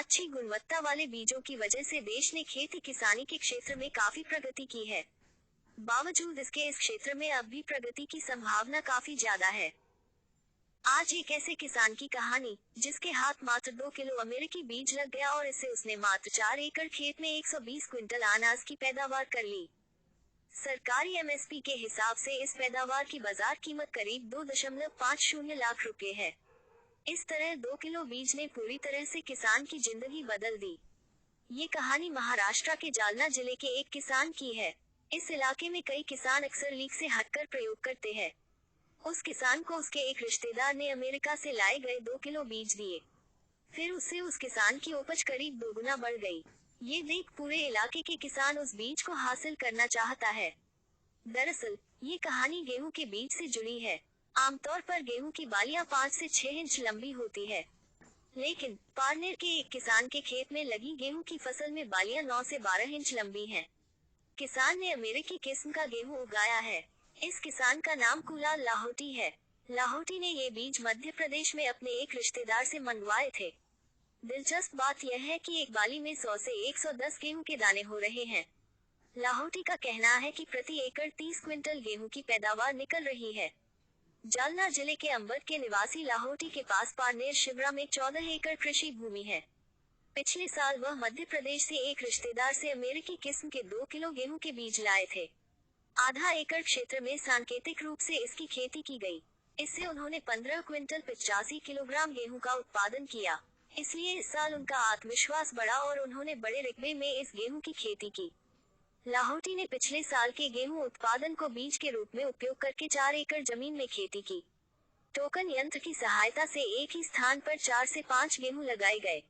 अच्छी गुणवत्ता वाले बीजों की वजह से देश ने खेती किसानी के क्षेत्र में काफी प्रगति की है। बावजूद इसके इस क्षेत्र में अब भी प्रगति की संभावना काफी ज्यादा है। आज एक ऐसे किसान की कहानी, जिसके हाथ मात्र 2 किलो अमेरिकी बीज लग गया और इससे उसने मात्र 4 एकड़ खेत में 120 क्विंटल अनाज की पैदावार कर ली। सरकारी एमएसपी के हिसाब से इस पैदावार की बाजार कीमत करीब 2.50 लाख रुपए है। इस तरह 2 किलो बीज ने पूरी तरह से किसान की जिंदगी बदल दी। ये कहानी महाराष्ट्र के जालना जिले के एक किसान की है। इस इलाके में कई किसान अक्सर लीक से हटकर प्रयोग करते हैं। उस किसान को उसके एक रिश्तेदार ने अमेरिका से लाए गए 2 किलो बीज दिए। फिर उससे उस किसान की उपज करीब 2 गुना बढ़ गई। ये देख पूरे इलाके के किसान उस बीज को हासिल करना चाहता है। दरअसल ये कहानी गेहूं के बीज से जुड़ी है। आमतौर पर गेहूं की बालियां 5 से 6 इंच लंबी होती है, लेकिन पारनेर के एक किसान के खेत में लगी गेहूं की फसल में बालियां 9 से 12 इंच लंबी हैं। किसान ने अमेरिकी किस्म का गेहूं उगाया है। इस किसान का नाम कुलाल लाहौटी है। लाहौटी ने ये बीज मध्य प्रदेश में अपने एक रिश्तेदार से मंगवाए थे। दिलचस्प बात यह है कि एक बाली में 100 से 110 गेहूं के दाने हो रहे हैं। लाहौटी का कहना है कि प्रति एकड़ 30 क्विंटल गेहूं की पैदावार निकल रही है। जालना जिले के अंबद के निवासी लाहौटी के पास पारनेर शिवरा में 14 एकड़ कृषि भूमि है। पिछले साल वह मध्य प्रदेश से एक रिश्तेदार से अमेरिकी किस्म के 2 किलो गेहूं के बीज लाए थे। आधा एकड़ क्षेत्र में सांकेतिक रूप से इसकी खेती की गई। इससे उन्होंने 15 क्विंटल 85 किलोग्राम गेहूं का उत्पादन किया। इसलिए इस साल उनका आत्मविश्वास बढ़ा और उन्होंने बड़े रकबे में इस गेहूं की खेती की। लाहौटी ने पिछले साल के गेहूं उत्पादन को बीज के रूप में उपयोग करके 4 एकड़ जमीन में खेती की। टोकन यंत्र की सहायता से एक ही स्थान पर 4 से 5 गेहूं लगाए गए।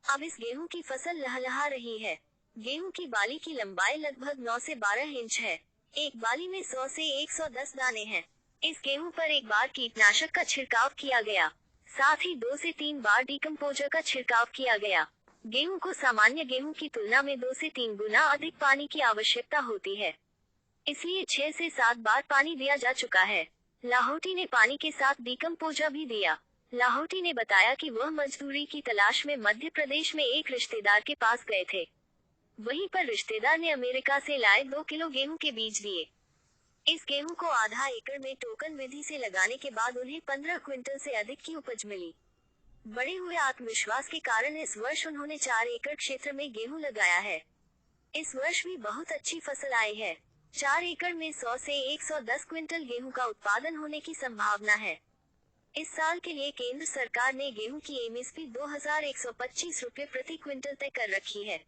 अब इस गेहूं की फसल लहलहा रही है। गेहूं की बाली की लंबाई लगभग 9 से 12 इंच है। एक बाली में 100 से 110 दाने हैं। इस गेहूं पर एक बार कीटनाशक का छिड़काव किया गया, साथ ही 2 से 3 बार डीकम्पोजर का छिड़काव किया गया। गेहूं को सामान्य गेहूं की तुलना में 2 से 3 गुना अधिक पानी की आवश्यकता होती है, इसलिए 6 से 7 बार पानी दिया जा चुका है। लाहौटी ने पानी के साथ डीकम्पोजर भी दिया। लाहौटी ने बताया कि वह मजदूरी की तलाश में मध्य प्रदेश में एक रिश्तेदार के पास गए थे। वहीं पर रिश्तेदार ने अमेरिका से लाए 2 किलो गेहूं के बीज दिए। इस गेहूं को आधा एकड़ में टोकन विधि से लगाने के बाद उन्हें 15 क्विंटल से अधिक की उपज मिली। बढ़े हुए आत्मविश्वास के कारण इस वर्ष उन्होंने 4 एकड़ क्षेत्र में गेहूं लगाया है। इस वर्ष भी बहुत अच्छी फसल आई है। 4 एकड़ में 100 से 110 क्विंटल गेहूं का उत्पादन होने की संभावना है। इस साल के लिए केंद्र सरकार ने गेहूं की एमएसपी 2125 रुपये प्रति क्विंटल तय कर रखी है।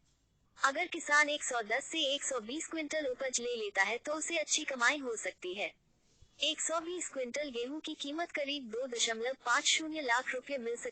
अगर किसान 110 से 120 क्विंटल उपज ले लेता है तो उसे अच्छी कमाई हो सकती है। 120 क्विंटल गेहूं की कीमत करीब 2.50 लाख रुपए मिल सकती है।